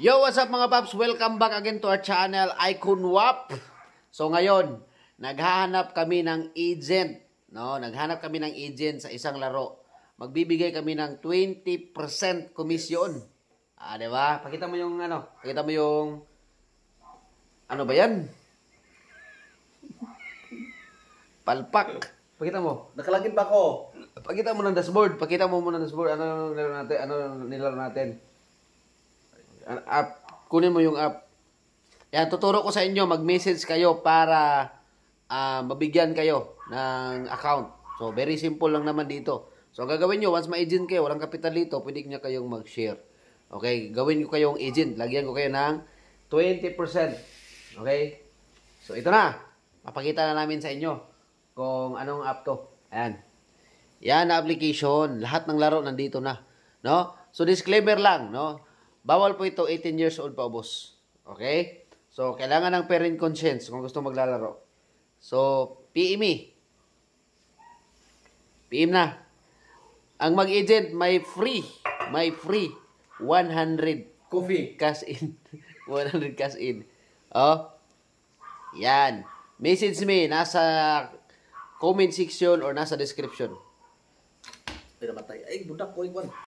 Yo, what's up mga paps? Welcome back again to our channel, Icon WAP. So ngayon, naghahanap kami ng agent. No? Naghanap kami ng agent sa isang laro. Magbibigay kami ng 20% komisyon. Diba? Pakita mo yung ano? Pakita mo yung... Ano ba yan? Palpak. Pakita mo. Nakalagin pa ako. Pakita mo ng dashboard. Pakita mo muna ng dashboard. Ano nilaro natin? Ano nilaro natin? App. Kunin mo yung app. Yan, tuturo ko sa inyo. Mag-message kayo para mabigyan kayo ng account. So, very simple lang naman dito. So, ang gagawin nyo, once ma-agent kayo, walang kapital dito, pwede nyo kayong mag-share. Okay? Gawin ko kayong agent. Lagyan ko kayo ng 20%. Okay? So, ito na. Mapakita na namin sa inyo kung anong app to. Ayan. Yan na application. Lahat ng laro nandito na. No? So, disclaimer lang, no? Bawal po ito 18 years old pa ubos. Okay? So, kailangan ng parent consent kung gusto maglalaro. So, PM me. PM na. Ang mag-agent, may free 100 Coffee. cash in. 100 cash in. Oh. Yan. Message me. Nasa comment section or nasa description. Pinamatay. Ay, budak ko, Iwan.